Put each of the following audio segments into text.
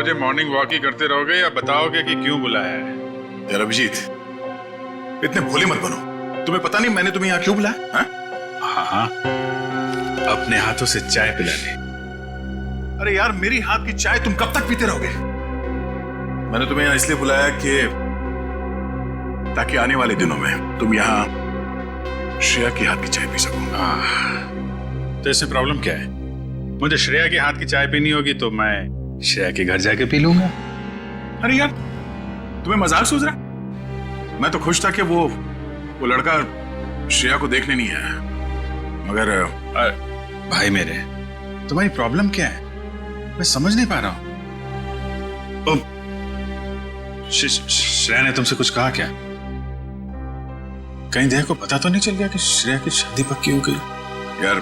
बजे morning walk ही करते रहोगे या बताओगे कि क्यों बुलाया है? यार अभिजीत, इतने भोले मत बनो। तुम्हें पता नहीं मैंने तुम्हें यहाँ क्यों बुलाया? हाँ, अपने हाथों से चाय पिला दे। अरे यार, मेरी हाथ की चाय तुम कब तक पीते रहोगे? मैंने तुम्हें यहाँ इसलिए बुलाया कि ताकि आने वाले दिनों में तुम यहाँ श्रेया की हाथ की चाय पी सको। तो इसमें प्रॉब्लम क्या है? मुझे श्रेया के हाथ की चाय पीनी होगी तो मैं श्रेया के घर जाके पी लूंगा। अरे यार, तुम्हें मजाक सूझ रहा? मैं तो खुश था कि वो लड़का श्रेया को देखने नहीं आया, मगर भाई मेरे, तुम्हारी प्रॉब्लम क्या है? मैं समझ नहीं पा रहा हूं। श्रेया ने तुमसे कुछ कहा क्या? कहीं देह को पता तो नहीं चल गया कि श्रेया की शादी पक्की हो गई? यार,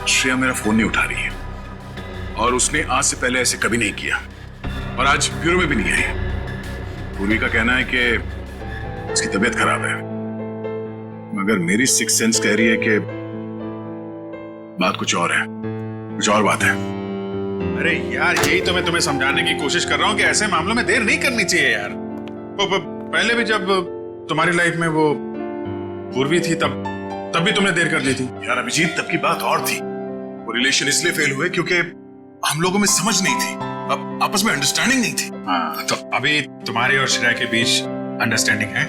श्रेया मेरा फोन नहीं उठा रही है और उसने आज से पहले ऐसे कभी नहीं किया और आज ब्यूरो में भी नहीं आई। पूर्वी का कहना है कि उसकी तबीयत खराब है, मगर मेरी सिक्स सेंस कह रही है कि बात कुछ और है, कुछ और बात है। अरे यार, यही तो मैं तुम्हें समझाने की कोशिश कर रहा हूं कि ऐसे मामलों में देर नहीं करनी चाहिए यार। पहले भी जब तुम्हारी लाइफ में वो पूर्वी थी तब भी तुमने देर कर दी थी। यार अभिजीत, तब की बात और थी। वो रिलेशन इसलिए फेल हुए क्योंकि हम लोगों में समझ नहीं थी, अब आपस में अंडरस्टैंडिंग नहीं थी। हाँ, तो अभी तुम्हारे और श्रेया के बीच अंडरस्टैंडिंग है?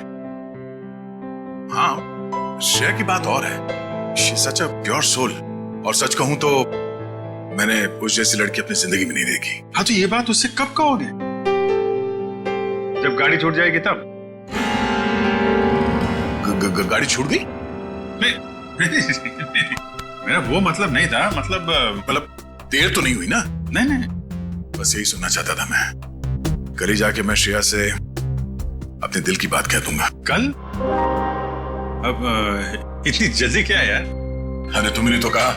हाँ, श्रेया की बात और है। She such a pure soul, और सच कहूं तो मैंने उस जैसी लड़की अपनी जिंदगी में नहीं देखी। हाँ, तो ये बात उससे कब कहोगे? जब गाड़ी छूट जाएगी तब? गाड़ी छूट गई? नहीं, मेरा वो मतलब नहीं था। मतलब देर तो नहीं हुई ना? नहीं, बस यही सुनना चाहता था मैं। कल ही जाके मैं श्रेया से अपने दिल की बात कह दूंगा। कल? अब इतनी जल्दी क्या है यार? अरे तुमने तो कहा,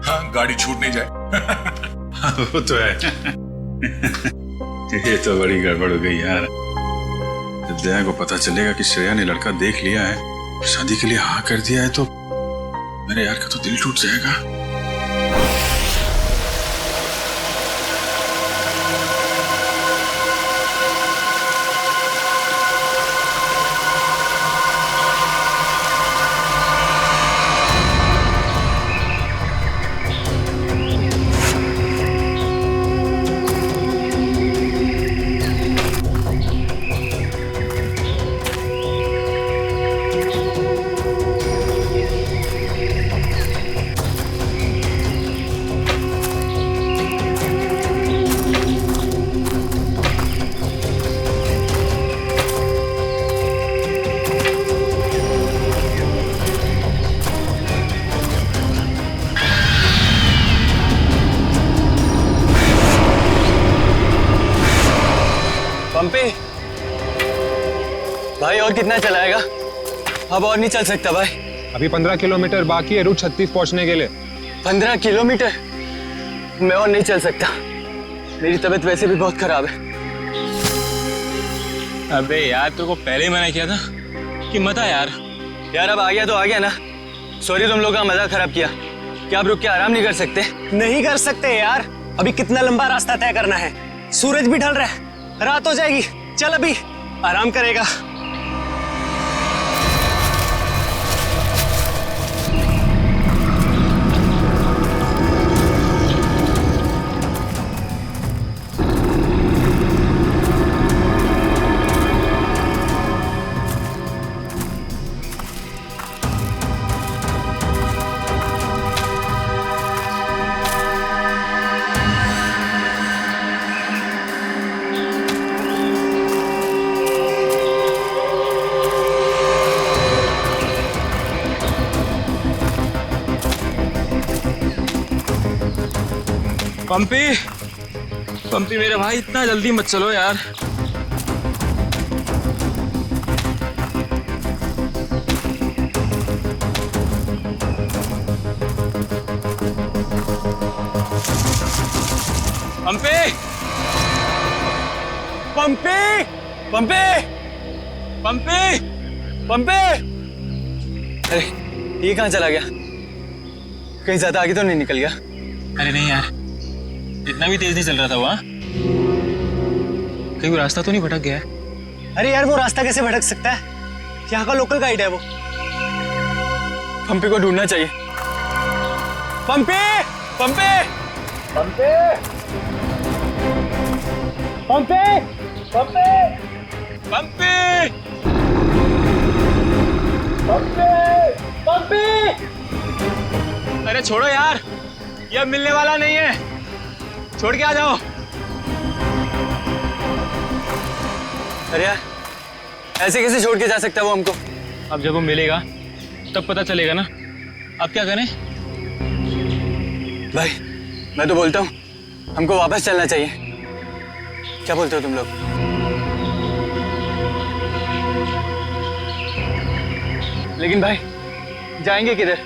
हाँ, गाड़ी छूट नहीं जाए। वो तो है। ये तो बड़ी गड़बड़ हो गई यार। जब दया को पता चलेगा कि श्रेया ने लड़का देख लिया है, शादी के लिए हाँ कर दिया है, तो मेरे यार का तो दिल टूट जाएगा। पंपी भाई, और कितना चलाएगा? अब और नहीं चल सकता भाई। अभी 15 किलोमीटर बाकी है रूट 36 पहुंचने के लिए। 15 किलोमीटर? मैं और नहीं चल सकता, मेरी तबीयत वैसे भी बहुत खराब है। अबे यार, तेरे को पहले ही मना किया था कि मत आ यार। यार अब आ गया तो आ गया ना। सॉरी, तुम लोग का मजा खराब किया। क्या आप रुक के आराम नहीं कर सकते? नहीं कर सकते यार, अभी कितना लंबा रास्ता तय करना है। सूरज भी ढल रहा है, रात हो जाएगी। चल अभी आराम करेगा। पंपी मेरे भाई, इतना जल्दी मत चलो यार। पंपी पंपी पंपी पंपी पंपी। अरे ये कहाँ चला गया? कहीं ज्यादा आगे तो नहीं निकल गया? अरे नहीं यार, इतना भी तेज नहीं चल रहा था वहाँ। कहीं वो रास्ता तो नहीं भटक गया है? अरे यार, वो रास्ता कैसे भटक सकता है? यहाँ का लोकल गाइड है वो। पंपी को ढूंढना चाहिए। पंपी, पंपी, पंपी, पंपी, पंपी, पंपी! पंपी, पंपी। अरे छोड़ो यार, ये अब मिलने वाला नहीं है। छोड़ के आ जाओ। अरे यार, ऐसे कैसे छोड़ के जा सकता है वो हमको? अब जब वो मिलेगा तब पता चलेगा ना। अब क्या करें? भाई, मैं तो बोलता हूँ हमको वापस चलना चाहिए। क्या बोलते हो तुम लोग? लेकिन भाई, जाएंगे किधर?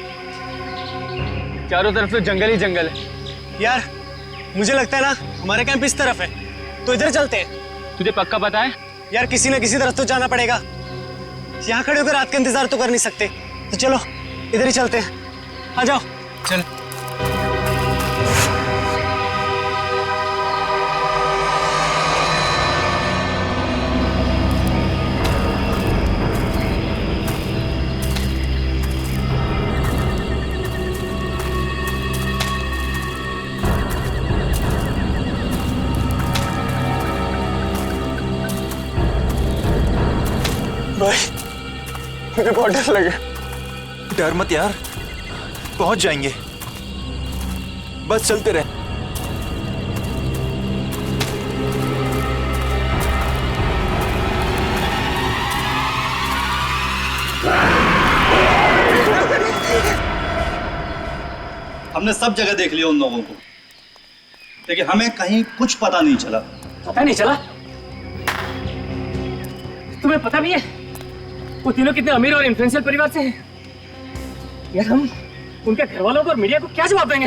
चारों तरफ तो जंगल ही जंगल है। यार, मुझे लगता है ना हमारा कैंप इस तरफ है, तो इधर चलते हैं। तुझे पक्का पता है? यार, किसी ना किसी तरफ तो जाना पड़ेगा। यहाँ खड़े होकर रात का इंतजार तो कर नहीं सकते, तो चलो इधर ही चलते हैं। आ जाओ। चल। भाई, मुझे बहुत डर लगा। डर मत यार, पहुंच जाएंगे। बस चलते रहे। हमने सब जगह देख लिया उन लोगों को, लेकिन हमें कहीं कुछ पता नहीं चला। पता नहीं चला? तुम्हें पता नहीं है वो तीनों कितने अमीर और इन्फ्लुएंशियल परिवार से हैं? यार, हम उनके घर वालों को और मीडिया को क्या जवाब देंगे?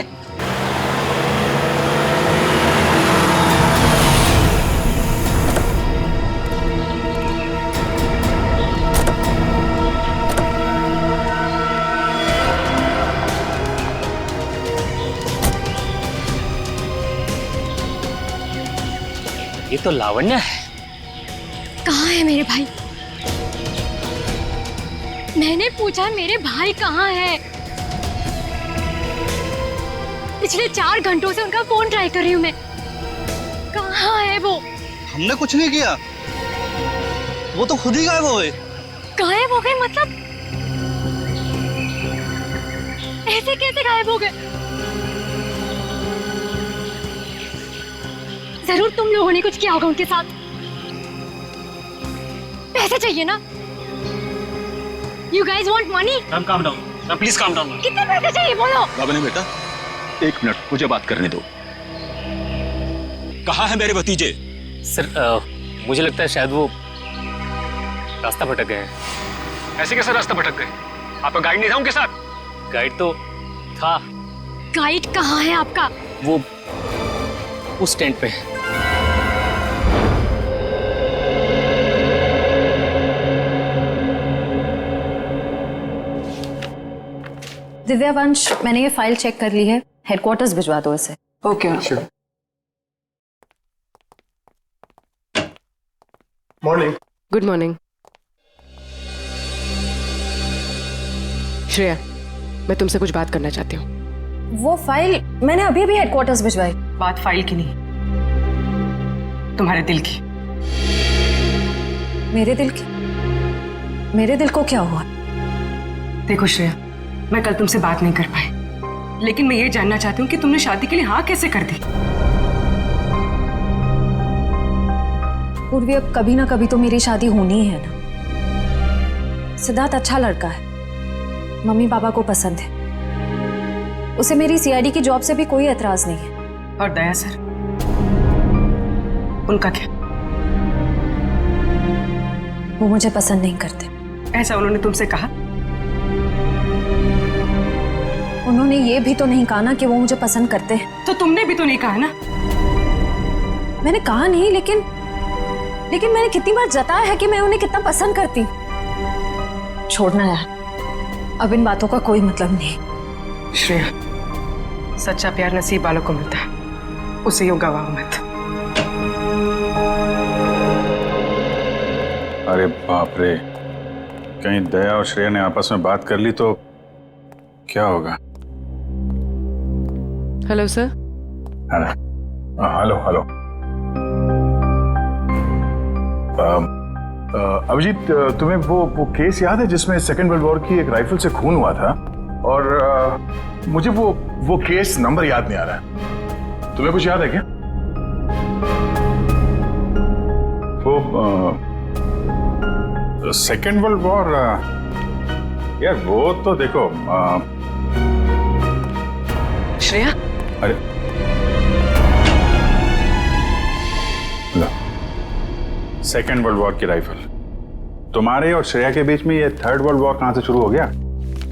ये तो लावण्य है। कहाँ है मेरे भाई? मैंने पूछा मेरे भाई कहाँ है? पिछले 4 घंटों से उनका फोन ट्राई कर रही हूँ मैं। कहाँ है वो? हमने कुछ नहीं किया, वो तो खुद ही गायब हो गए। गायब हो गए मतलब? ऐसे कैसे गायब हो गए? जरूर तुम लोगों ने कुछ किया होगा उनके साथ। पैसे चाहिए ना? You guys want money? Calm down. Please calm down. कितने पैसे चाहिए बोलो? रागिनी बेटा, 1 मिनट मुझे बात करने दो। कहाँ है मेरे भतीजे? सर, मुझे लगता है शायद वो रास्ता भटक गए हैं। ऐसे कैसे रास्ता भटक गए? आपका गाइड नहीं था उनके साथ? गाइड तो था। गाइड कहाँ है आपका? वो उस टेंट पे है। दिव्या वंश, मैंने ये फाइल चेक कर ली है। हेडक्वार्टर्स भिजवा दो इसे। Okay. Morning. Good morning. Shreya, मैं तुमसे कुछ बात करना चाहती हूँ। वो फाइल मैंने अभी अभी हेडक्वार्टर्स भिजवाई। बात फाइल की नहीं, तुम्हारे दिल की। मेरे दिल की? मेरे दिल को क्या हुआ? देखो श्रेया, मैं कल तुमसे बात नहीं कर पाई, लेकिन मैं ये जानना चाहती हूँ कि तुमने शादी के लिए हाँ कैसे कर दी? पूर्वी, अब कभी ना कभी तो मेरी शादी होनी ही है ना। सिद्धार्थ अच्छा लड़का है, मम्मी पापा को पसंद है, उसे मेरी सीआईडी की जॉब से भी कोई एतराज नहीं है। और दया सर, उनका क्या? वो मुझे पसंद नहीं करते। ऐसा उन्होंने तुमसे कहा? उन्होंने ये भी तो नहीं कहा ना कि वो मुझे पसंद करते हैं। तो तुमने भी तो नहीं कहा ना? मैंने कहा नहीं, लेकिन मैंने कितनी बार जताया है कि मैं उन्हें कितना पसंद करती हूँ। छोड़ना यार, अब इन बातों का कोई मतलब नहीं। श्रेया, सच्चा प्यार नसीब वालों को मिलता है, उसे यूं गवाओ मत। अरे बाप रे, कहीं दया और श्रेया ने आपस में बात कर ली तो क्या होगा? Hello sir. Hello hello. Abhijit, तुम्हें वो केस याद है जिसमें सेकेंड वर्ल्ड वॉर की एक राइफल से खून हुआ था? और मुझे वो केस नंबर याद नहीं आ रहा है। तुम्हें कुछ याद है क्या? वो सेकेंड वर्ल्ड वॉर, यार वो तो देखो श्रेया। अरे लो, सेकेंड वर्ल्ड वॉर की राइफल। तुम्हारे और श्रेया के बीच में ये थर्ड वर्ल्ड वॉर कहां से शुरू हो गया?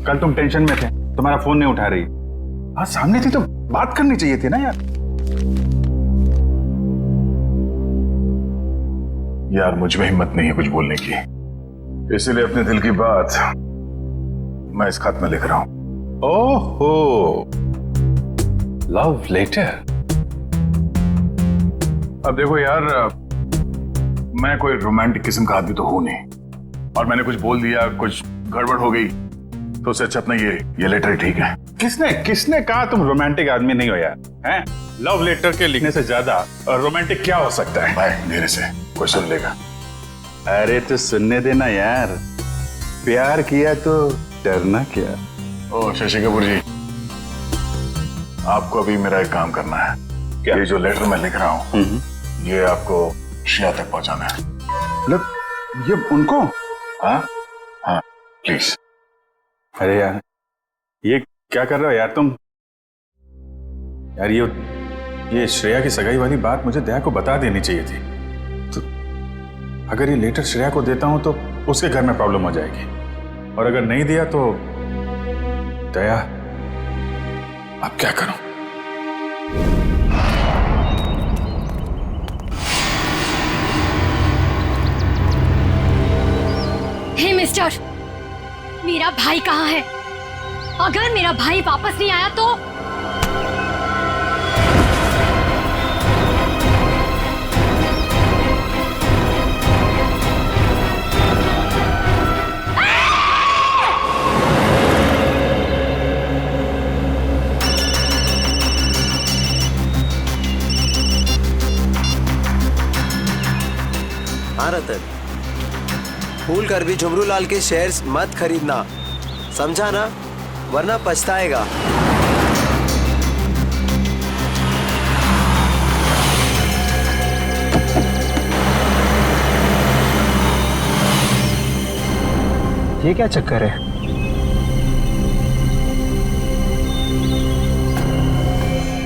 कल तुम टेंशन में थे, तुम्हारा फोन नहीं उठा रही। हाँ, सामने थी तो बात करनी चाहिए थी ना यार मुझ में हिम्मत नहीं है कुछ बोलने की, इसीलिए अपने दिल की बात मैं इस खत में लिख रहा हूं। ओहो, लव लेटर। अब देखो यार, मैं कोई रोमांटिक किस्म का आदमी तो हूं नहीं, और मैंने कुछ बोल दिया, कुछ गड़बड़ हो गई तो उससे अच्छा अपना ये लेटर ठीक है। किसने कहा तुम रोमांटिक आदमी नहीं हो यार? हैं? लव लेटर के लिखने से ज्यादा रोमांटिक क्या हो सकता है? भाई धीरे से, कोई सुन लेगा। अरे तो सुनने देना यार, प्यार किया तो डरना क्या? ओ शशि कपूर जी, आपको अभी मेरा एक काम करना है। क्या? ये जो लेटर मैं लिख रहा हूँ ये आपको श्रेया तक पहुंचाना है। मतलब ये उनको? हाँ हाँ प्लीज। अरे यार ये क्या कर रहे हो यार तुम? यार ये श्रेया की सगाई वाली बात मुझे दया को बता देनी चाहिए थी। तो अगर ये लेटर श्रेया को देता हूं तो उसके घर में प्रॉब्लम हो जाएगी, और अगर नहीं दिया तो दया, अब क्या करूं? हे मिस्टर, मेरा भाई कहाँ है? अगर मेरा भाई वापस नहीं आया तो हाँ रतन, भूल कर भी झुमरू लाल के शेयर्स मत खरीदना, समझा ना? वरना पछताएगा। ये क्या चक्कर है?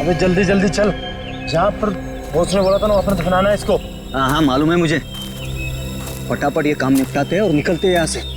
अबे जल्दी जल्दी चल, जहाँ पर बॉस ने बोला था ना वहाँ पर दफनाना है इसको। हाँ हाँ मालूम है मुझे, फटाफट ये काम निपटाते हैं और निकलते हैं यहाँ से।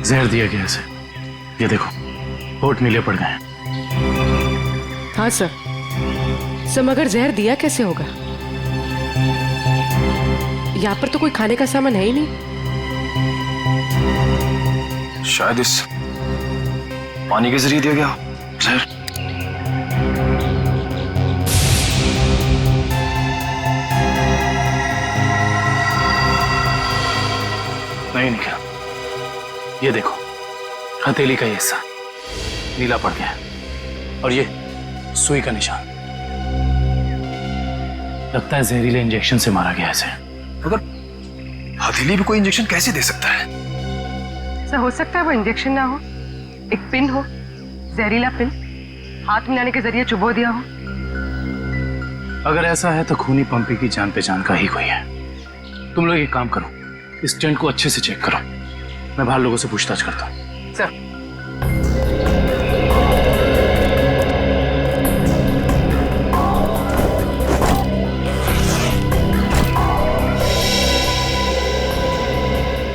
जहर दिया गया इसे, ये देखो होठ नीले पड़ गए। हाँ सर, मगर जहर दिया कैसे होगा? यहाँ पर तो कोई खाने का सामान है ही नहीं। शायद इस पानी के जरिए दिया गया जहर। नहीं निकला, ये देखो हथेली का ये हिस्सा नीला पड़ गया, और ये सुई का निशान। लगता है जहरीले इंजेक्शन से मारा गया इसे। मगर हथेली भी कोई इंजेक्शन कैसे दे सकता है? सर हो सकता है वो इंजेक्शन ना हो, एक पिन हो, जहरीला पिन हाथ मिलाने के जरिए चुबो दिया हो। अगर ऐसा है तो खूनी पंपी की जान पहचान का ही कोई है। तुम लोग एक काम करो, इस टेंट को अच्छे से चेक करो, मैं बाहर लोगों से पूछताछ करता हूँ। सर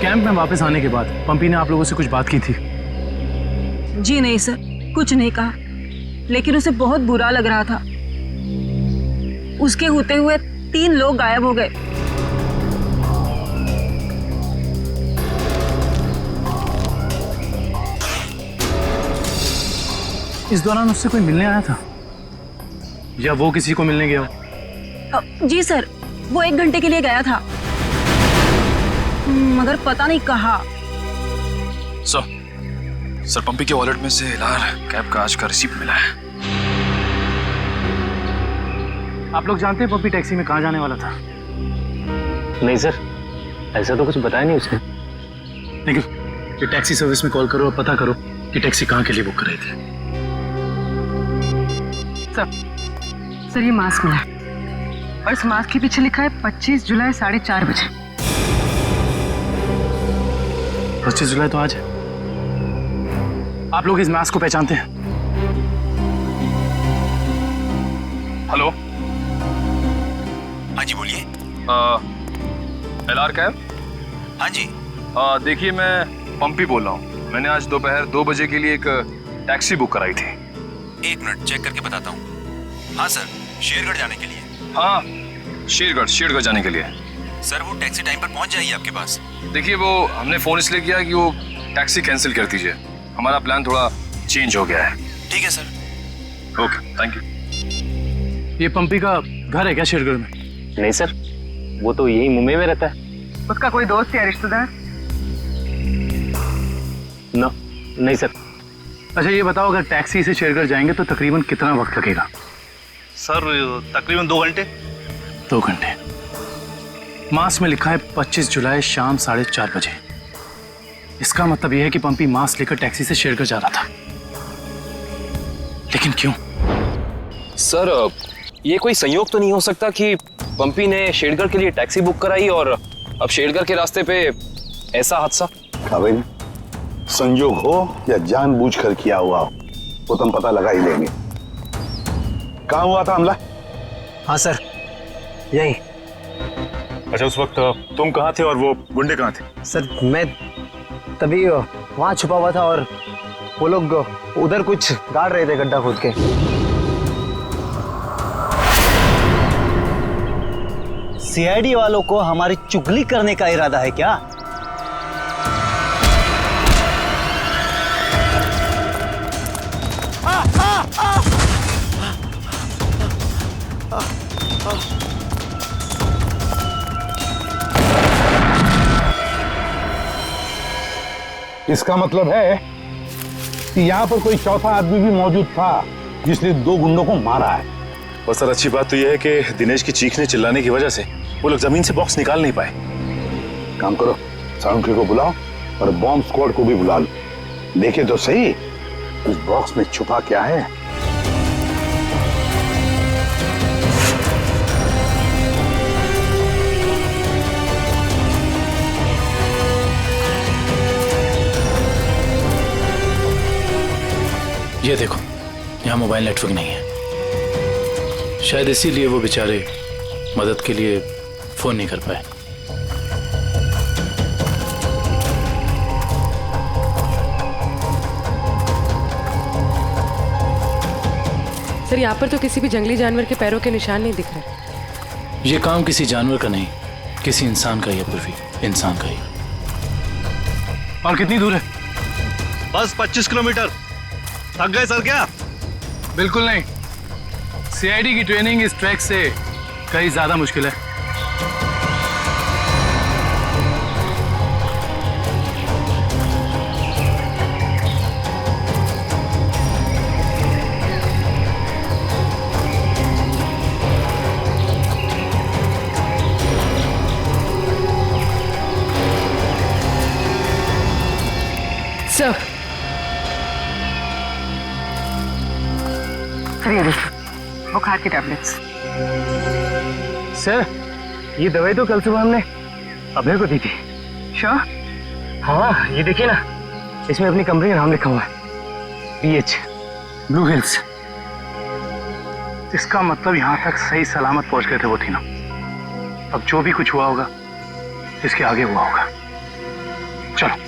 कैंप में वापस आने के बाद पंपी ने आप लोगों से कुछ बात की थी? जी नहीं सर, कुछ नहीं कहा, लेकिन उसे बहुत बुरा लग रहा था। उसके होते हुए 3 लोग गायब हो गए। इस दौरान उससे कोई मिलने आया था या वो किसी को मिलने गया हो? जी सर, वो 1 घंटे के लिए गया था, मगर पता नहीं कहाँ। सर पंपी के वॉलेट में से एलआर कैब का आज का रिसीप्ट मिला है। आप लोग जानते हैं पंपी टैक्सी में कहाँ जाने वाला था? नहीं सर, ऐसा तो कुछ बताया नहीं उसने। लेकिन ये टैक्सी सर्विस में कॉल करो और पता करो कि टैक्सी कहाँ के लिए बुक कर रही थी। सर ये मास्क मिला और इस मास्क के पीछे लिखा है 25 जुलाई 4:30 बजे। 25 जुलाई तो आज है। आप लोग इस मास्क को पहचानते हैं? हेलो, हाँ जी बोलिए। LR cab? हाँ जी। देखिए मैं पंपी बोल रहा हूँ। मैंने आज दोपहर 2 बजे के लिए एक टैक्सी बुक कराई थी। 1 मिनट चेक करके बताता हूँ। हाँ सर, शेरगढ़ जाने के लिए। हाँ, शेरगढ़ जाने के लिए। सर वो टैक्सी टाइम पर पहुँच जाएगी आपके पास। देखिए वो हमने फोन इसलिए किया कि वो टैक्सी कैंसिल कर दीजिए, हमारा प्लान थोड़ा चेंज हो गया है। ठीक है सर। Okay, thank you. ये पंपी का घर है क्या शेरगढ़ में? नहीं सर, वो तो यही मुंबई में रहता है। उसका कोई दोस्त या रिश्तेदार? नो, नहीं सर। अच्छा ये बताओ, अगर टैक्सी से शेरगढ़ जाएंगे तो तकरीबन कितना वक्त लगेगा? सर तकरीबन 2 घंटे। 2 घंटे। मास में लिखा है 25 जुलाई शाम 4:30 बजे। इसका मतलब यह है कि पंपी मास लेकर टैक्सी से शेरगढ़ जा रहा था। लेकिन क्यों? सर ये कोई संयोग तो नहीं हो सकता कि पंपी ने शेरगढ़ के लिए टैक्सी बुक कराई और अब शेरगढ़ के रास्ते पे ऐसा हादसा? काबिल, संयोग हो या जानबूझकर किया हुआ हो वो तुम पता लगा ही लेंगे। कहाँ हुआ था हमला? हाँ सर, यही। अच्छा उस वक्त तुम कहाँ थे और वो गुंडे कहाँ थे? सर मैं तभी वहाँ छुपा हुआ था और वो लोग उधर कुछ गाड़ रहे थे गड्ढा खोद के। सीआईडी वालों को हमारी चुगली करने का इरादा है क्या? इसका मतलब है कि यहाँ पर कोई चौथा आदमी भी मौजूद था जिसने 2 गुंडों को मारा है। और सर अच्छी बात तो यह है कि दिनेश की चीखने चिल्लाने की वजह से वो लोग जमीन से बॉक्स निकाल नहीं पाए। काम करो, साउंड को बुलाओ और बॉम्ब स्क्वाड को भी बुला लो। देखे तो सही उस बॉक्स में छुपा क्या है। ये देखो, यहाँ मोबाइल नेटवर्क नहीं है। शायद इसीलिए वो बेचारे मदद के लिए फोन नहीं कर पाए। सर यहाँ पर तो किसी भी जंगली जानवर के पैरों के निशान नहीं दिख रहे। ये काम किसी जानवर का नहीं, किसी इंसान का ही है पूर्वी, इंसान का ही। और कितनी दूर है? बस 25 किलोमीटर। थक गए सर क्या? बिल्कुल नहीं, सीआईडी की ट्रेनिंग इस ट्रैक से कहीं ज्यादा मुश्किल है। ये देखिए बुखार की टैबलेट्स। सर ये दवाई तो कल सुबह हमने अभय को दी थी। श्योर? हाँ ये देखिए ना, इसमें अपनी कंपनी का नाम लिखा हुआ है, BH ब्लू हिल्स। इसका मतलब यहाँ तक सही सलामत पहुंच गए थे वो तीनों। अब जो भी कुछ हुआ होगा इसके आगे हुआ होगा। चलो।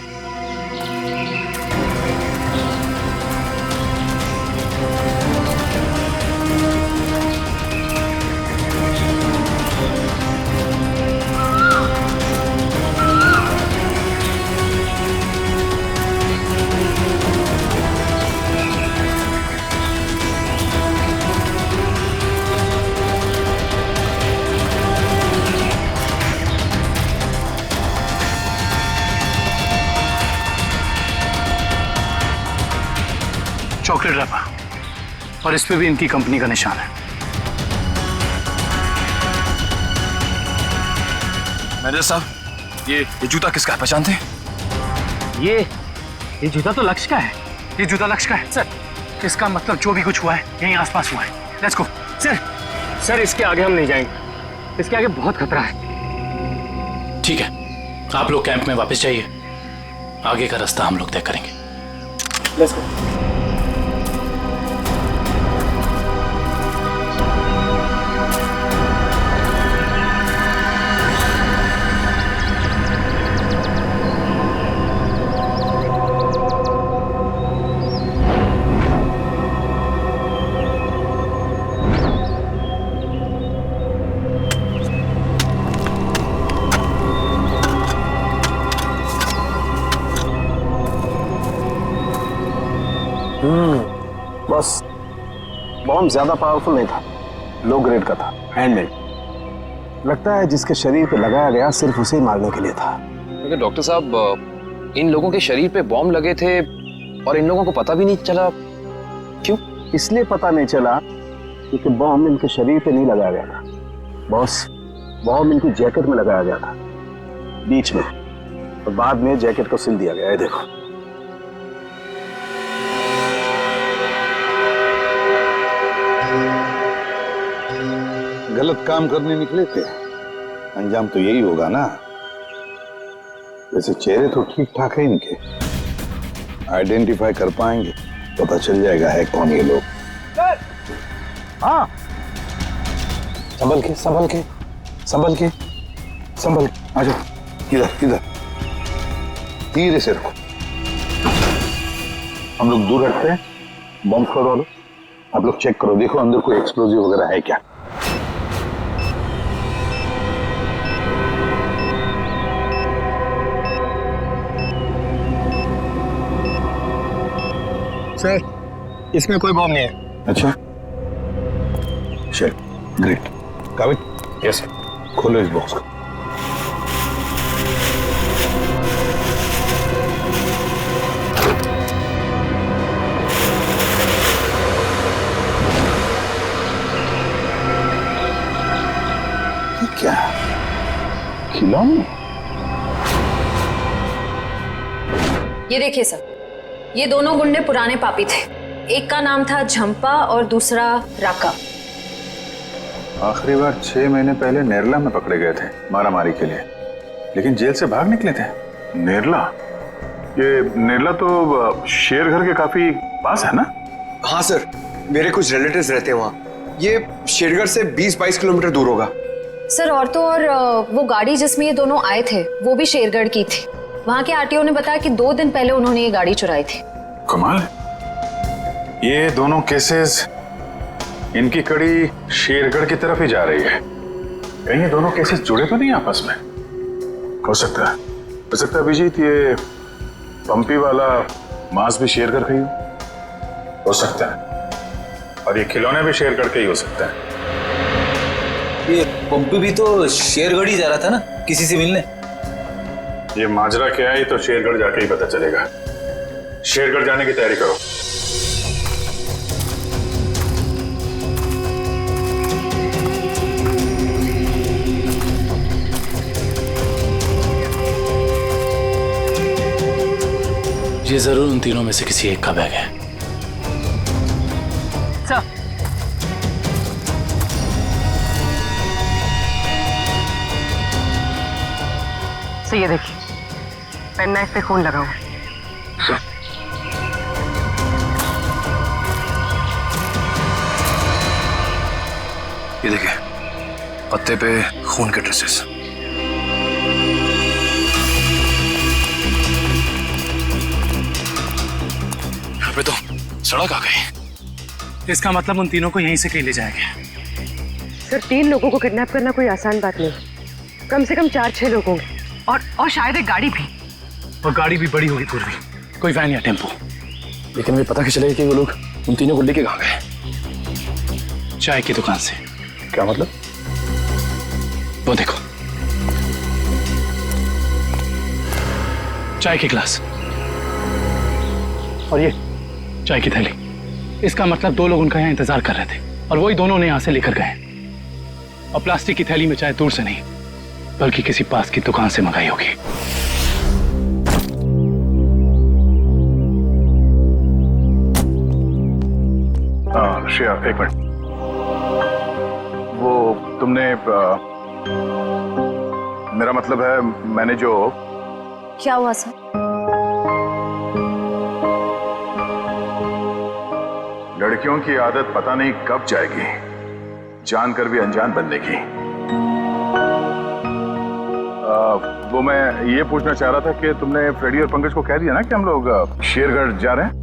चॉकलेट रैपर और इस पे भी इनकी कंपनी का निशान है। मैनेजर साहब ये जूता किसका है, पहचानते हैं? ये जूता तो लक्ष्य का है। ये जूता लक्ष्य का है सर। इसका मतलब जो भी कुछ हुआ है यहीं आसपास हुआ है। Let's go. सर इसके आगे हम नहीं जाएंगे, इसके आगे बहुत खतरा है। ठीक है, आप लोग कैंप में वापस जाइए, आगे का रास्ता हम लोग तय करेंगे। Let's go. बस बॉम्ब ज्यादा पावरफुल नहीं था, लो ग्रेड का था, हैंडमेड। लगता है जिसके शरीर पे लगाया गया सिर्फ उसे ही मारने के लिए था। लेकिन डॉक्टर साहब इन लोगों के शरीर पे बॉम्ब लगे थे और इन लोगों को पता भी नहीं चला। क्यों? इसलिए पता नहीं चला क्योंकि बॉम्ब इनके शरीर पे नहीं लगाया गया था बॉस, बॉम्ब इनकी जैकेट में लगाया गया था बीच में, और बाद में जैकेट को सिल दिया गया है। देखो गलत काम करने निकले थे, अंजाम तो यही होगा ना। वैसे चेहरे तो ठीक ठाक है इनके, आइडेंटिफाई कर पाएंगे, पता चल जाएगा है कौन ये लोग। हाँ संभल के संभल के संभल के संभल के, आ जाओ इधर इधर, धीरे से रखो। हम लोग दूर हटते हैं, बॉम्ब फोड़ वालों आप लोग चेक करो, देखो अंदर कोई एक्सप्लोजिव वगैरह है क्या। सर इसमें कोई बॉम्ब नहीं है। अच्छा चल ग्रेट। काबिल? Yes sir. खोलो इस बॉक्स को। ये क्या खिलौने? ये देखिए सर, ये दोनों गुंडे पुराने पापी थे। एक का नाम था झंपा और दूसरा राका। आखिरी बार 6 महीने पहले नेरला में पकड़े गए थे मारामारी के लिए, लेकिन जेल से भाग निकले थे। नेरला? ये नेरला तो शेरघर के काफी पास है ना? हाँ सर, मेरे कुछ रिलेटिव्स रहते हैं वहाँ। ये शेरगढ़ से 20-22 किलोमीटर दूर होगा। सर और तो और वो गाड़ी जिसमें ये दोनों आए थे वो भी शेरगढ़ की थी। वहाँ के आरटीओ ने बताया कि 2 दिन पहले उन्होंने ये गाड़ी चुराई थी। कमाल है। ये दोनों केसेस, इनकी कड़ी शेरगढ़ की तरफ ही जा रही है। कहीं ये दोनों केसेस जुड़े तो नहीं आपस में? हो सकता है अभिजीत ये पंपी वाला मांस भी शेरगढ़ का ही हो सकता है, और ये खिलौने भी शेरगढ़ के ही हो सकते हैं। ये पंपी भी तो शेरगढ़ ही जा रहा था ना किसी से मिलने। ये माजरा क्या है तो शेरगढ़ जाके ही पता चलेगा। शेरगढ़ जाने की तैयारी करो। ये जरूर उन तीनों में से किसी एक का बैग है। सर से ये देखिए, पेन नाइफ पे खून लगा हुआ। ये देखिए, पत्ते पे खून के ट्रेसेस। यहाँ पे तो सड़क आ गई। इसका मतलब उन तीनों को यहीं से कहीं ले जाएंगे। सर 3 लोगों को किडनैप करना कोई आसान बात नहीं। कम से कम 4-6 लोग होंगे और शायद एक गाड़ी भी। और गाड़ी भी बड़ी होगी पूर्वी, कोई वैन या टेम्पो। लेकिन मुझे पता कैसे चलेगा कि वो लोग उन तीनों को लेके कहाँ गए? चाय की दुकान से। क्या मतलब? वो देखो, चाय के ग्लास और ये चाय की थैली। इसका मतलब 2 लोग उनका यहाँ इंतजार कर रहे थे और वही दोनों ने यहाँ से लेकर गए। और प्लास्टिक की थैली में चाय दूर से नहीं बल्कि किसी पास की दुकान से मंगाई होगी। श्रेया, एक मिनट। वो तुमने मेरा मतलब है, मैंने जो। क्या हुआ सर? लड़कियों की आदत पता नहीं कब जाएगी, जानकर भी अनजान बनने की। वो मैं ये पूछना चाह रहा था कि तुमने फ्रेडी और पंकज को कह दिया ना कि हम लोग शेरगढ़ जा रहे हैं?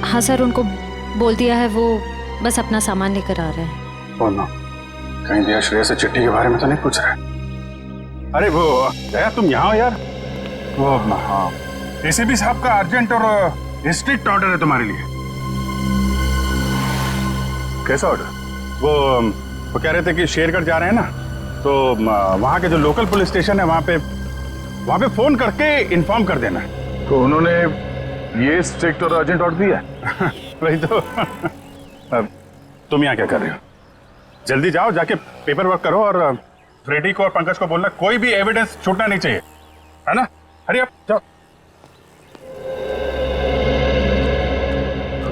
हाँ सर, उनको बोल दिया है, वो बस अपना सामान लेकर आ रहे हैं। बोलना कहीं दिया श्रेया से चिट्ठी के बारे में तो नहीं पूछ रहे? अरे वो दया, तुम यहाँ हो यार। वो हाँ, एसीपी साहब का अर्जेंट और स्ट्रिक्ट ऑर्डर है तुम्हारे लिए। कैसा ऑर्डर? वो कह रहे थे कि शेरगढ़ जा रहे हैं ना, तो वहाँ के जो लोकल पुलिस स्टेशन है वहाँ पे फोन करके इन्फॉर्म कर देना। तो उन्होंने ये स्ट्रिक्ट और अर्जेंट ऑर्डर दिया? वही तो। अब तुम यहाँ क्या कर रहे हो? जल्दी जाओ, जाके पेपर वर्क करो और फ्रेडी को और पंकज को बोलना कोई भी एविडेंस छूटना नहीं चाहिए, है ना? हरी आप जाओ।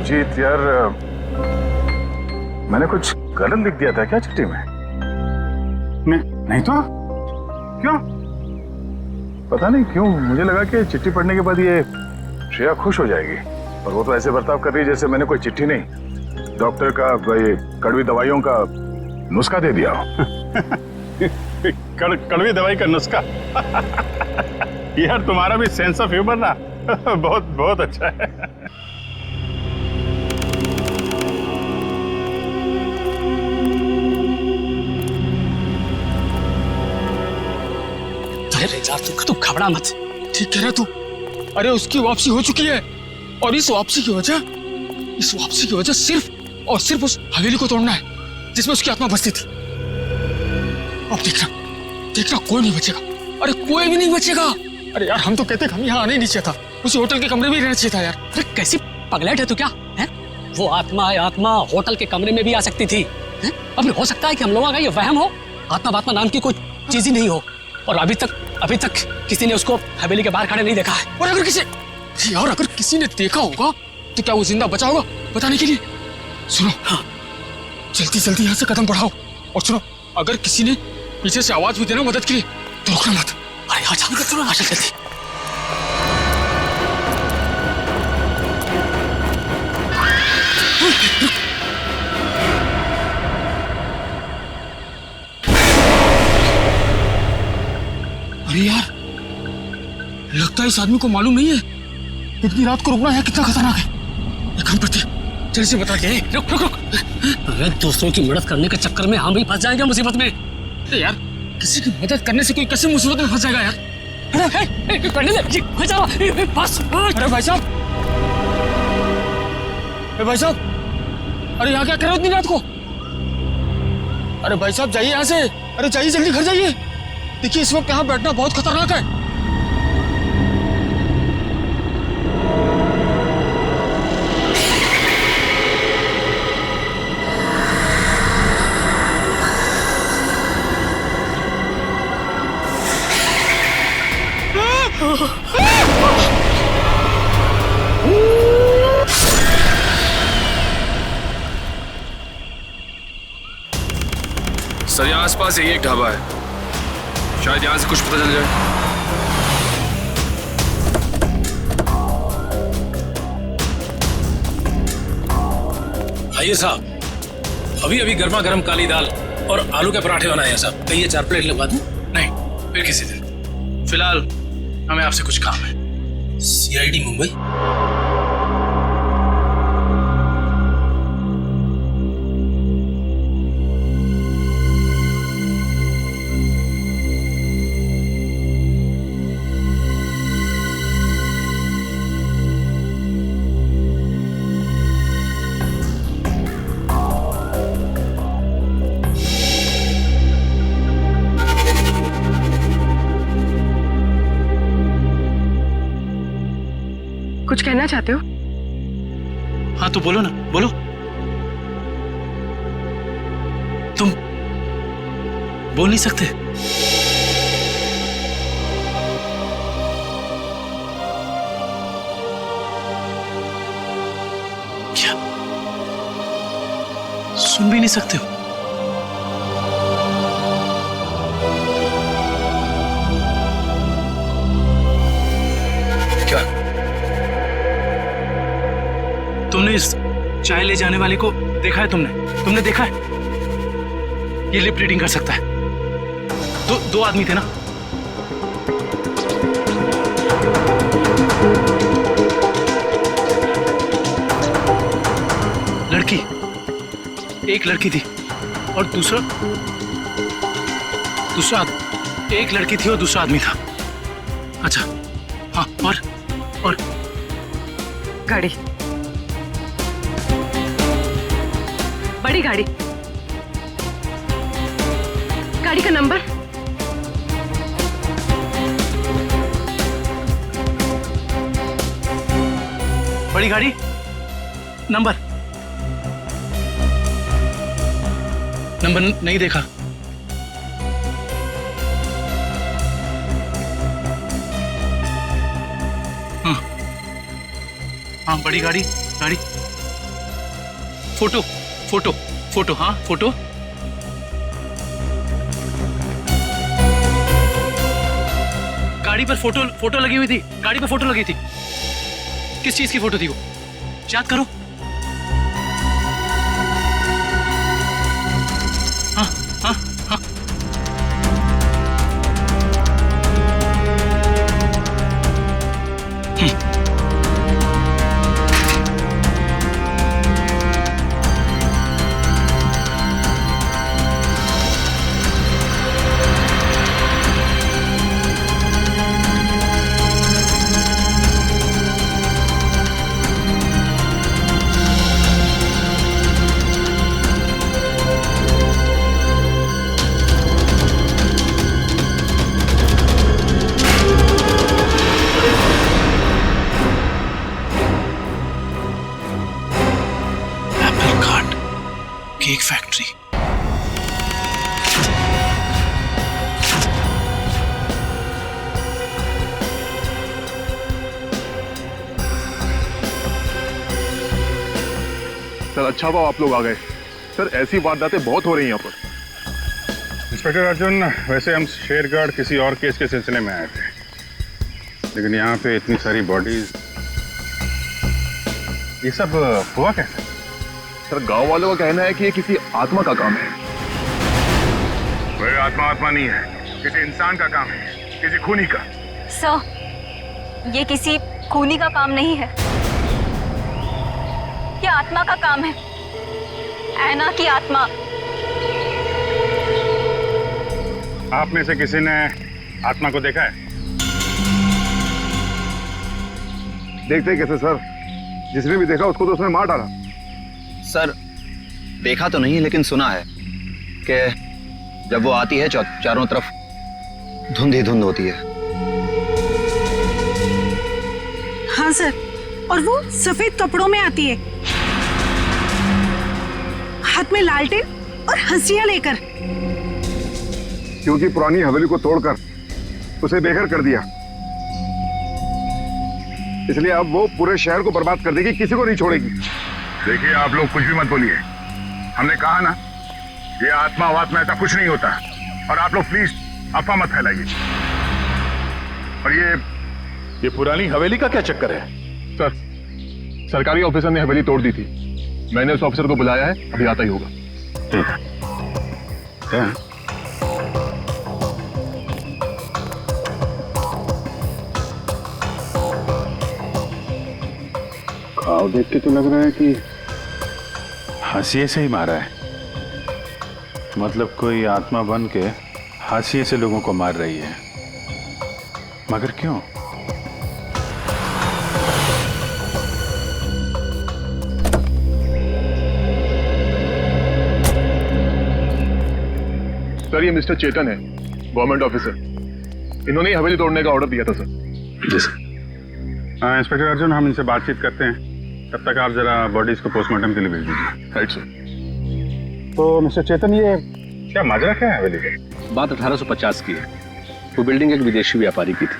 जीत यार, मैंने कुछ गलत लिख दिया था क्या चिट्ठी में? नहीं तो क्यों? पता नहीं क्यों मुझे लगा कि चिट्ठी पढ़ने के बाद ये श्रेया खुश हो जाएगी, और वो तो ऐसे बर्ताव कर रही है जैसे मैंने कोई चिट्ठी नहीं, डॉक्टर का ये कड़वी दवाइयों का नुस्खा दे दिया हो। कड़वी दवाई का नुस्खा? यार तुम्हारा भी सेंस ऑफ ह्यूमर ना बहुत बहुत अच्छा है। अरे यार तू घबरा मत, ठीक कह रहा तू। अरे उसकी वापसी हो चुकी है, और इस वापसी की वजह सिर्फ और सिर्फ उस हवेली को तोड़ना है जिसमें उसकी आत्मा बसती थी। अब देखना कोई नहीं बचेगा। अरे कोई भी नहीं बचेगा। अरे यार हम तो कहते हम यहाँ आने नहीं चाहिए था, उसी होटल के कमरे में ही रहना चाहिए था यार। अरे कैसी पगलेट है तू क्या है? वो आत्मा होटल के कमरे में भी आ सकती थी। अब हो सकता है कि हम लोगों का ये वहम हो, आत्मा नाम की कोई चीज ही नहीं हो, और अभी तक किसी ने उसको हवेली के बाहर खड़े नहीं देखा है। और अगर किसी ने देखा होगा तो क्या वो जिंदा बचा होगा बताने के लिए? सुनो, हाँ, जल्दी यहाँ से कदम बढ़ाओ, और सुनो, अगर किसी ने पीछे से आवाज भी देना मदद के लिए तो रोकना मत। अरे हाँ जल्दी। अरे यार, लगता है इस आदमी को मालूम नहीं है इतनी रात को रुकना है कितना खतरनाक है। एक काम करते हैं, जल्दी से बता के। रुक। अरे दूसरों की मदद करने के चक्कर में हम भी फंस जाएंगे मुसीबत में। अरे यार, किसी की मदद करने से कोई कैसे मुसीबत में फंस जाएगा यार? अरे भाई साहब, अरे यहाँ क्या कर रहे हो इतनी रात को? अरे भाई साहब जाइए यहाँ से, अरे जाइए जल्दी घर जाइए। देखिए इस वक्त यहाँ बैठना बहुत खतरनाक है। सर यहाँ आसपास यही एक ढाबा है, शायद यहाँ से कुछ पता चल जाए। आइए साहब, अभी अभी गर्मा गर्म काली दाल और आलू के पराठे बनाए हैं साहब। कहिए 4 प्लेट लगवा दूं? नहीं, फिर किसी दिन। फिलहाल हमें आपसे कुछ काम है। सीआईडी मुंबई। कुछ कहना चाहते हो? हाँ तो बोलो ना, बोलो। तुम बोल नहीं सकते? क्या सुन भी नहीं सकते हो? क्या तुमने इस चाय ले जाने वाले को देखा है? तुमने देखा है? ये लिप रीडिंग कर सकता है। दो आदमी थे ना? एक लड़की थी और दूसरा एक लड़की थी और दूसरा आदमी था। अच्छा हाँ, और गाड़ी, बड़ी गाड़ी, गाड़ी का नंबर? बड़ी गाड़ी नंबर नहीं देखा। हाँ बड़ी गाड़ी फोटो हाँ फोटो। गाड़ी पर फोटो लगी हुई थी। गाड़ी पर फोटो लगी थी। किस चीज की फोटो थी वो? याद करो। हाँ केक फैक्ट्री। सर अच्छा हुआ आप लोग आ गए। सर ऐसी वारदातें बहुत हो रही हैं यहाँ पर। इंस्पेक्टर अर्जुन, वैसे हम शेरगढ़ किसी और केस के सिलसिले में आए थे, लेकिन यहाँ पे इतनी सारी बॉडीज, ये सब हुआ कैसे? सर गांव वालों का कहना है कि ये किसी आत्मा का काम है। कोई आत्मा नहीं है, किसी इंसान का काम है, किसी खूनी का। सर, ये किसी खूनी का काम नहीं है, ये आत्मा का काम है। ऐना की आत्मा। आप में से किसी ने आत्मा को देखा है? देखते कैसे सर, जिसने भी देखा उसको तो उसने मार डाला। सर देखा तो नहीं, लेकिन सुना है कि जब वो आती है चारों तरफ धुंध ही धुंध होती है। हाँ सर, और वो सफेद कपड़ों में आती है, हाथ में लालटेन और हंसिया लेकर। क्योंकि पुरानी हवेली को तोड़कर उसे बेघर कर दिया, इसलिए अब वो पूरे शहर को बर्बाद कर देगी, किसी को नहीं छोड़ेगी। देखिए आप लोग कुछ भी मत बोलिए, हमने कहा ना ये आत्मा वात्मा ऐसा कुछ नहीं होता। और आप लोग प्लीज अफवाह मत फैलाइए। और ये पुरानी हवेली का क्या चक्कर है? सर, सरकारी ऑफिसर ने हवेली तोड़ दी थी। मैंने उस ऑफिसर को बुलाया है, अभी आता ही होगा। घाव देख के तो लग रहा है कि हाशिए से ही मारा है। मतलब कोई आत्मा बन के हाशिए से लोगों को मार रही है। मगर क्यों? सर, ये मिस्टर चेतन है, गवर्नमेंट ऑफिसर। इन्होंने ही हवेली तोड़ने का ऑर्डर दिया था सर। जी सर। इंस्पेक्टर अर्जुन, हम इनसे बातचीत करते हैं। तब तक आप जरा बॉडीज को पोस्टमार्टम के लिए भेज दीजिए। Right sir. तो मिस्टर चेतन, ये क्या माजरा क्या है हवेली का? बात 1850 की है। वो बिल्डिंग एक विदेशी व्यापारी की थी।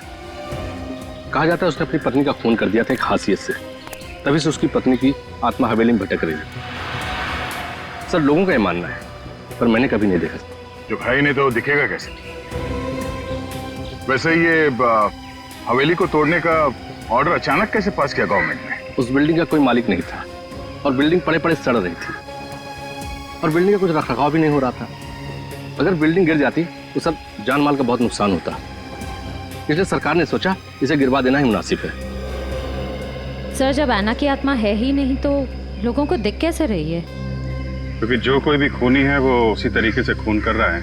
कहा जाता है उसने अपनी पत्नी का खून कर दिया था एक हासियत से। तभी से उसकी पत्नी की आत्मा हवेली में भटक रही है। सर, लोगों का ये मानना है, पर मैंने कभी नहीं देखा। जो भाई ने तो दिखेगा कैसे? वैसे ये हवेली को तोड़ने का ऑर्डर अचानक कैसे पास किया गवर्नमेंट ने? उस बिल्डिंग का कोई मालिक नहीं था और बिल्डिंग पड़े पड़े सड़ रही थी और बिल्डिंग का कुछ रखरखाव भी नहीं हो रहा था। अगर बिल्डिंग गिर जाती तो सब जान माल का बहुत नुकसान होता। इसलिए सरकार ने सोचा इसे गिरवा देना ही मुनासिब है। सर, जब ऐना की आत्मा है ही नहीं तो लोगों को दिख कैसे रही है? क्योंकि जो कोई भी खूनी है वो उसी तरीके से खून कर रहा है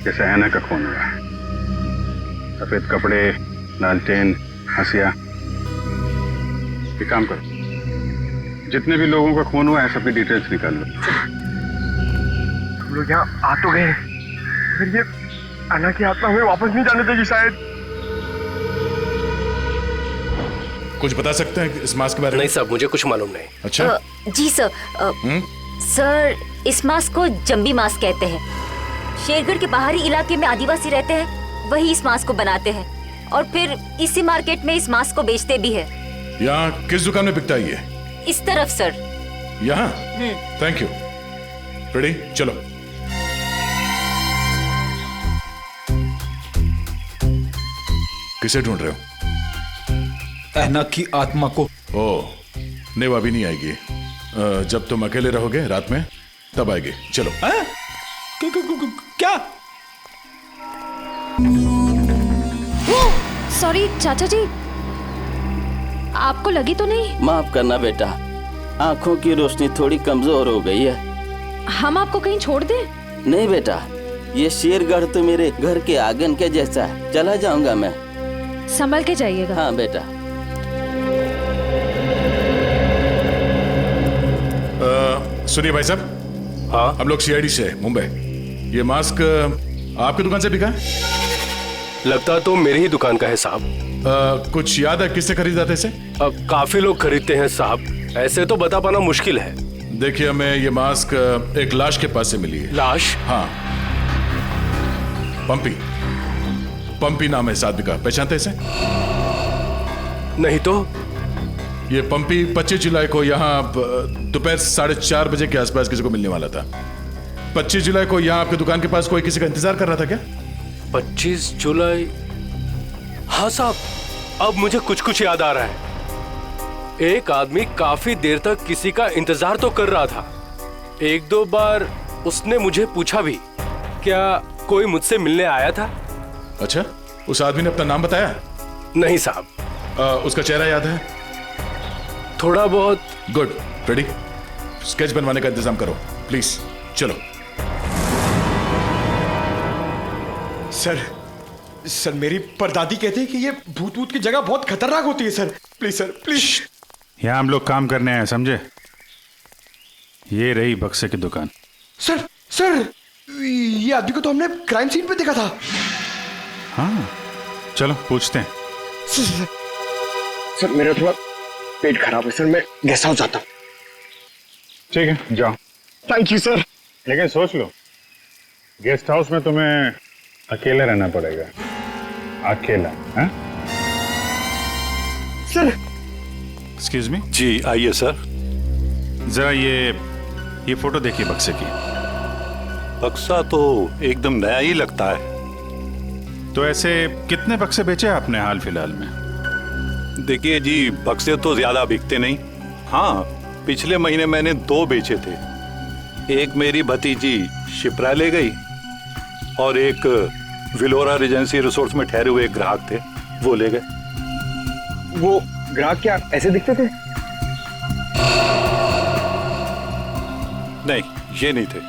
जैसे ऐना का खून हो रहा है। सफेद कपड़े, लालटेन, हंसिया। एक काम करो, जितने भी लोगों का खून हुआ है सबकी डिटेल्स निकाल लो। हम लोग यहाँ आ तो गए, फिर ये अन्ना की आत्मा हमें वापस नहीं जाने देगी शायद। कुछ बता सकते हैं इस मास्क के बारे में? नहीं साहब, मुझे कुछ मालूम नहीं। अच्छा। जी सर। सर, इस मास्क को जंबी मास्क कहते हैं। शेरगढ़ के बाहरी इलाके में आदिवासी रहते हैं, वही इस मास्क को बनाते हैं और फिर इसी मार्केट में इस मास्क को बेचते भी है। यहाँ किस दुकान में बिकता है ये? इस तरफ सर। यहाँ? Thank you. रेडी, चलो। किसे ढूंढ रहे हो? ऐना की आत्मा को। ओह, नहीं वो अभी नहीं आएगी। जब तुम अकेले रहोगे रात में तब आएगी। चलो। क्या? सॉरी चाचा जी, आपको लगी तो नहीं? माफ करना बेटा, आंखों की रोशनी थोड़ी कमजोर हो गई है। हम आपको कहीं छोड़ दें? नहीं बेटा, ये शेरगढ़ तो मेरे घर के आंगन के जैसा है। चला जाऊंगा मैं। संभल के जाइएगा। हाँ बेटा। सुनिए भाई साहब। हाँ, हम लोग सीआईडी से मुंबई। ये मास्क आपकी दुकान से बिका है? लगता तो मेरी ही दुकान का है साहब। कुछ याद है किससे खरीदा था इसे? काफी लोग खरीदते हैं साहब, ऐसे तो बता पाना मुश्किल है। देखिए, हमें ये मास्क एक लाश के पास से मिली है। लाश? हाँ, पंपी। पंपी नाम है इस आदमी का, पहचानते इसे? नहीं तो। ये पंपी 25 जुलाई को यहाँ दोपहर 4:30 बजे के आसपास किसी को मिलने वाला था। 25 जुलाई को यहाँ आपकी दुकान के पास कोई किसी का इंतजार कर रहा था क्या? 25 जुलाई? हाँ साहब, अब मुझे कुछ कुछ याद आ रहा है। एक आदमी काफी देर तक किसी का इंतजार तो कर रहा था। एक दो बार उसने मुझे पूछा भी, क्या कोई मुझसे मिलने आया था? अच्छा, उस आदमी ने अपना नाम बताया? नहीं साहब। उसका चेहरा याद है? थोड़ा बहुत। गुड। रेडी? स्केच बनवाने का इंतजाम करो प्लीज। चलो। सर, मेरी परदादी कहती है कि ये भूत की जगह बहुत खतरनाक होती है। Sir please, sir please. यहाँ हम लोग काम करने आए, समझे? ये रही बक्से की दुकान। सर, ये आदमी को तो हमने क्राइम सीन पे देखा था। हाँ, चलो पूछते हैं। सर, मेरा थोड़ा पेट खराब है सर, मैं गेस्ट हाउस जाता हूँ। ठीक है, जाओ। Thank you sir. लेकिन सोच लो, गेस्ट हाउस में तुम्हें अकेले रहना पड़ेगा। अकेला? हाँ? सर। Excuse me. जी आइए सर। जरा ये फोटो देखिए बक्से की। बक्सा तो एकदम नया ही लगता है। तो ऐसे कितने बक्से बेचे आपने हाल फिलहाल में? देखिए जी, बक्से तो ज्यादा बिकते नहीं। हाँ, पिछले महीने मैंने 2 बेचे थे। एक मेरी भतीजी शिप्रा ले गई और एक विलोरा रिजेंसी रिसोर्ट्स में ठहरे हुए ग्राहक थे, वो ले गए। वो ग्राहक क्या ऐसे दिखते थे? नहीं, ये नहीं थे।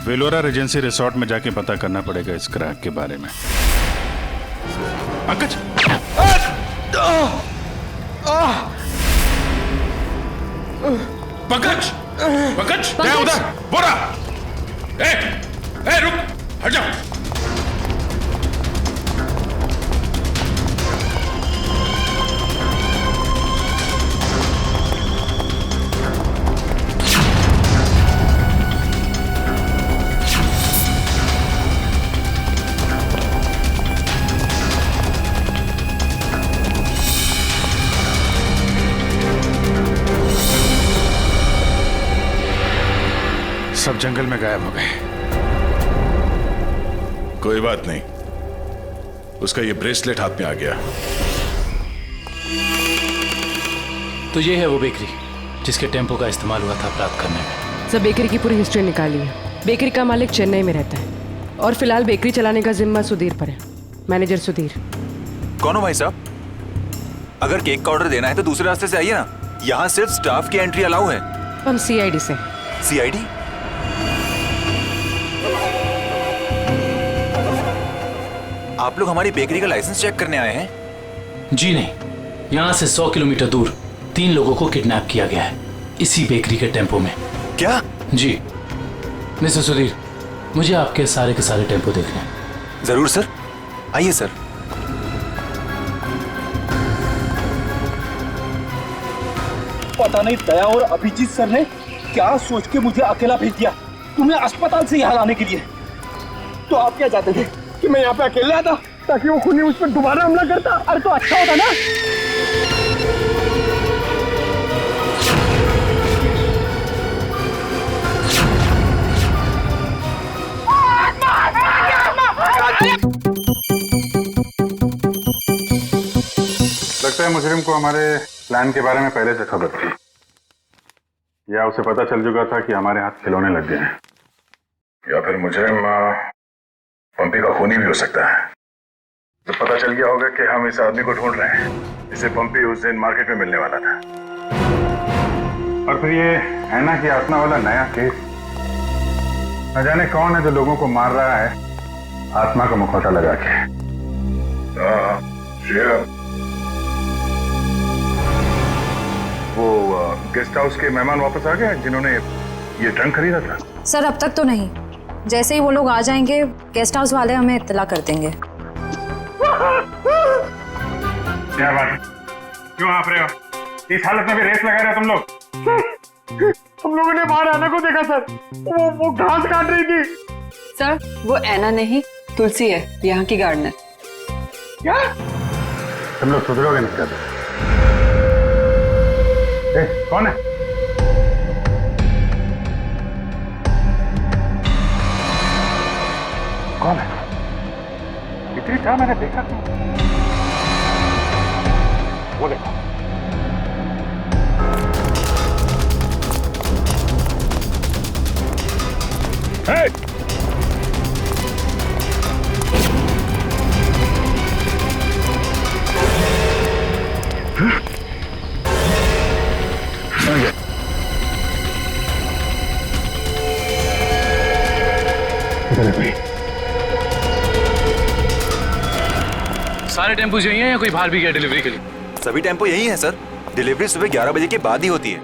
वेलोरा रेजेंसी रिसोर्ट में जाके पता करना पड़ेगा इस ग्राहक के बारे में। पंकज! पंकज! पंकज! क्या उधर? बोरा! ए, रुक! हट जाओ! सब जंगल में गायब हो गए। कोई बात नहीं, उसका ये ब्रेसलेट हाथ में आ गया। तो ये है वो बेकरी जिसके टेम्पो का इस्तेमाल हुआ था अपराध करने में। सब बेकरी की पूरी हिस्ट्री निकाली है। बेकरी का मालिक चेन्नई में रहता है और फिलहाल बेकरी चलाने का जिम्मा सुधीर पर है। मैनेजर सुधीर। कौन हो भाई साहब? अगर केक का ऑर्डर देना है तो दूसरे रास्ते से आइए ना, यहाँ सिर्फ स्टाफ की एंट्री अलाउ है। हम सीआईडी से। सीआईडी? आप लोग हमारी बेकरी का लाइसेंस चेक करने आए हैं? जी नहीं, यहाँ से 100 किलोमीटर दूर 3 लोगों को किडनैप किया गया है, इसी बेकरी के टेम्पो में। क्या? जी मिस्टर सुधीर, मुझे आपके सारे के सारे टेम्पो देखने हैं। जरूर सर, आइए सर। पता नहीं दया और अभिजीत सर ने क्या सोच के मुझे अकेला भेज दिया तुम्हें अस्पताल से यहाँ लाने के लिए। तो आप क्या चाहते थे कि मैं यहाँ पे अकेले आता ताकि वो खूनी उस पर दोबारा हमला करता? अरे तो अच्छा होता ना। लगता है मुजरिम को हमारे प्लान के बारे में पहले से खबर थी, या उसे पता चल चुका था कि हमारे हाथ खिलौने लग गए हैं। या फिर मुजरिम पंपी का खूनी भी हो सकता है। तो पता चल गया होगा कि हम इस आदमी को ढूंढ रहे हैं जिसे पंपी उस दिन मार्केट में मिलने वाला था। और फिर ये ऐना की आत्मा वाला नया केस, न जाने कौन है जो लोगों को मार रहा है आत्मा का मुखौटा लगा के। वो गेस्ट हाउस के मेहमान वापस आ गए जिन्होंने ये ट्रंक खरीदा था? सर अब तक तो नहीं, जैसे ही वो लोग आ जाएंगे गेस्ट हाउस वाले हमें इत्तला कर देंगे। क्या बात, क्यों आप रहे हो? इस हालत में भी रेस लगा रहे हो तुम लोग? हम लोगों ने बाहर ऐना को देखा सर, वो घास काट रही थी। सर वो ऐना नहीं, तुलसी है, यहाँ की गार्डनर। क्या? तुम लोग सुधरोगे नहीं क्या? कौन है? कौन है? इतनी था मैंने देखा था। वो देखो। Hey! सारे टेम्पो यही हैं या कोई बाहर भी गया डिलीवरी के लिए? सभी टेम्पो यही हैं सर। डिलीवरी सुबह 11 बजे के बाद ही होती है।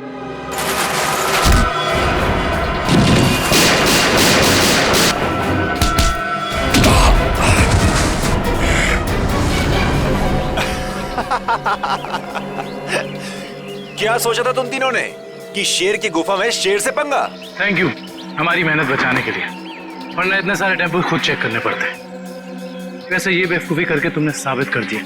क्या सोचा था तुम तीनों ने कि शेर की गुफा में शेर से पंगा? थैंक यू हमारी मेहनत बचाने के लिए, वरना इतने सारे टेम्पो खुद चेक करने पड़ते हैं। वैसे ये बेवकूफी करके तुमने साबित कर दिया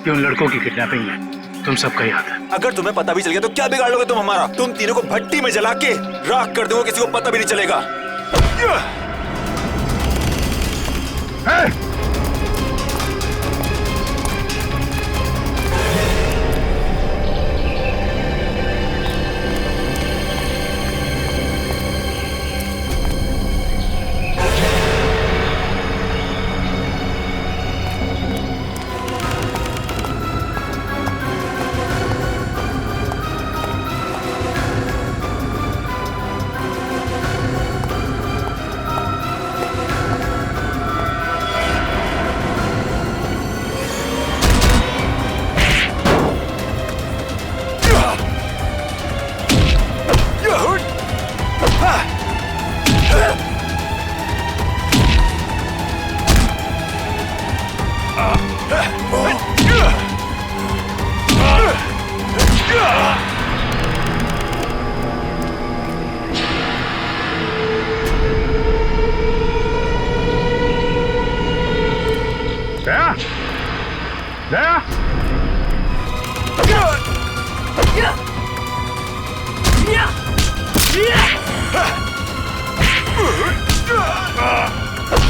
कि उन लड़कों की किडनैपिंग में तुम सबका ही हाथ है। अगर तुम्हें पता भी चल गया तो क्या बिगाड़ लोगे तुम हमारा? तुम तीनों को भट्टी में जला के राख कर दोगे, किसी को पता भी नहीं चलेगा।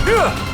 Yeah!